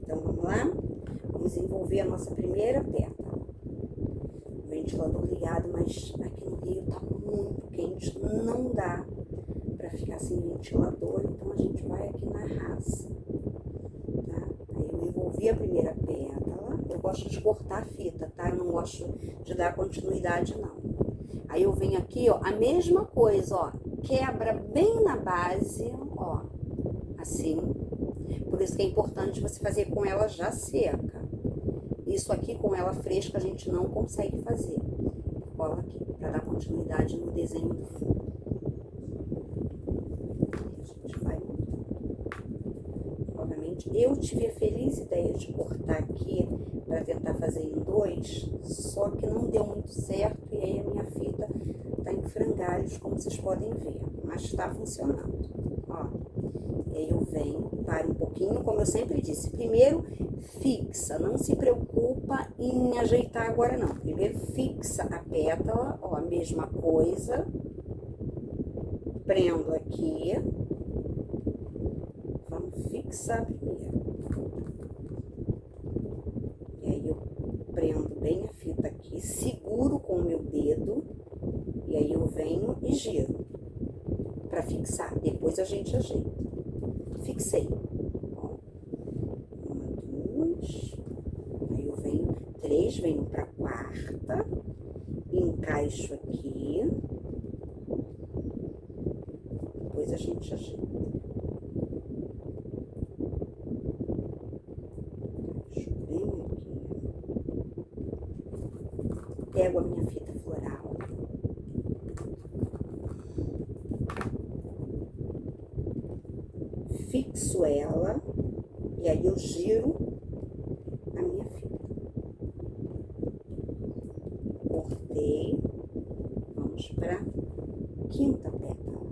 Então, vamos lá? Vamos envolver a nossa primeira pétala. O ventilador ligado, mas aqui no Rio tá muito quente, não dá pra ficar sem ventilador, então a gente vai aqui na raça, tá? Aí eu envolvi a primeira pétala, eu gosto de cortar a fita, tá? Eu não gosto de dar continuidade, não. Aí eu venho aqui, ó, a mesma coisa, ó, quebra bem na base, ó, assim. Por isso que é importante você fazer com ela já seca. Isso aqui com ela fresca a gente não consegue fazer. Cola aqui, pra dar continuidade no desenho do fundo. A gente vai montando. Novamente, eu tive a feliz ideia de cortar aqui para tentar fazer em 2, só que não deu muito certo e aí a minha fita tá em frangalhos, como vocês podem ver, mas tá funcionando, ó. E aí eu venho, paro um pouquinho, como eu sempre disse, primeiro fixa, não se preocupa em ajeitar agora não, primeiro fixa a pétala, ó, a mesma coisa, prendo aqui, vamos fixar primeiro. E aí eu prendo bem a fita aqui, seguro com o meu dedo, e aí eu venho e giro pra fixar. Depois a gente ajeita. Fixei. Ó, 1, 2, aí eu venho 3, venho pra 4ª, encaixo aqui, depois a gente ajeita. Pego a minha fita floral, fixo ela e aí eu giro a minha fita. Cortei, vamos para 5ª pétala.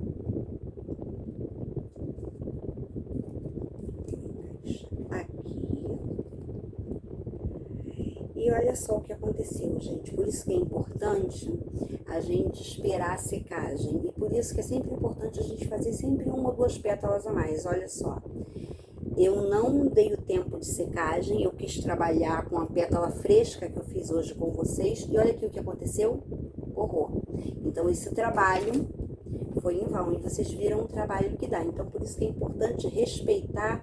Aqui. E olha só o que aconteceu, gente. Por isso que é importante a gente esperar a secagem. E por isso que é sempre importante a gente fazer sempre 1 ou 2 pétalas a mais. Olha só. Eu não dei o tempo de secagem. Eu quis trabalhar com a pétala fresca que eu fiz hoje com vocês. E olha aqui o que aconteceu. Horror. Então, esse trabalho foi em vão. E vocês viram o trabalho que dá. Então, por isso que é importante respeitar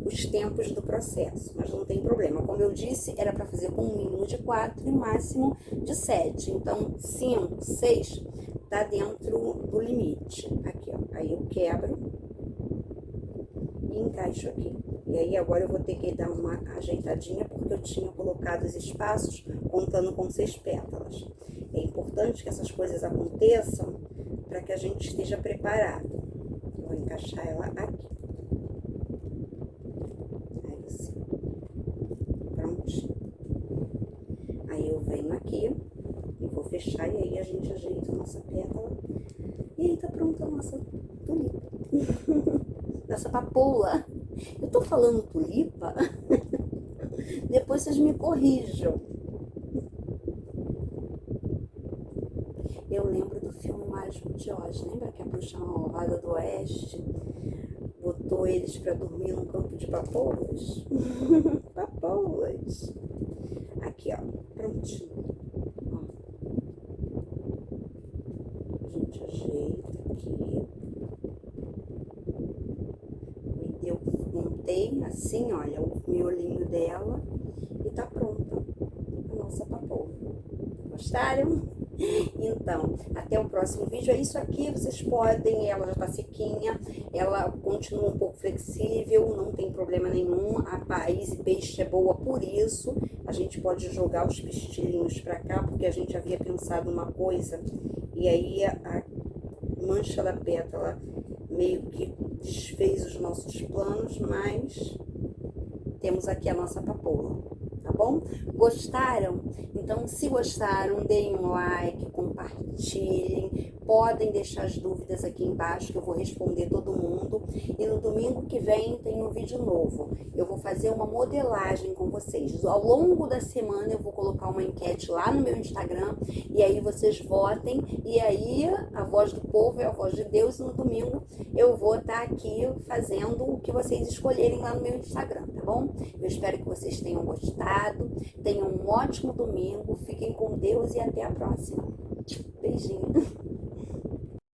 os tempos do processo, mas não tem problema. Como eu disse, era para fazer com um mínimo de 4 e um máximo de 7. Então, 5, 6 tá dentro do limite. Aqui, ó. Aí eu quebro e encaixo aqui. E aí agora eu vou ter que dar uma ajeitadinha porque eu tinha colocado os espaços contando com 6 pétalas. É importante que essas coisas aconteçam para que a gente esteja preparado. Vou encaixar ela aqui. Prontinho. Aí eu venho aqui e vou fechar e aí a gente ajeita a nossa pétala. E aí tá pronta a nossa tulipa. Nossa papoula. Eu tô falando tulipa? Depois vocês me corrijam. Eu lembro do filme Mágico de Oz. Lembra que a bruxa malvada do oeste botou eles pra dormir num campo de papoulas? Papoulas. Aqui, ó. Prontinho. Ó. A gente ajeita aqui. Eu montei assim, olha, o miolinho dela e tá pronta a nossa papoula. Gostaram? Então, até o próximo vídeo. É isso aqui, vocês podem, ela já tá sequinha, ela continua um pouco flexível, não tem problema nenhum, a Easy Paste é boa por isso, a gente pode jogar os pistilinhos pra cá, porque a gente havia pensado uma coisa, e aí a mancha da pétala meio que desfez os nossos planos, mas temos aqui a nossa papoula, tá bom? bom? Gostaram? Então, se gostaram, deem um like, compartilhem, podem deixar as dúvidas aqui embaixo que eu vou responder todo mundo. E no domingo que vem tem um vídeo novo. Eu vou fazer uma modelagem com vocês. Ao longo da semana eu vou colocar uma enquete lá no meu Instagram e aí vocês votem e aí a voz do povo é a voz de Deus e no domingo eu vou estar aqui fazendo o que vocês escolherem lá no meu Instagram, tá bom? Eu espero que vocês tenham gostado, tenham um ótimo domingo, fiquem com Deus e até a próxima. Beijinho!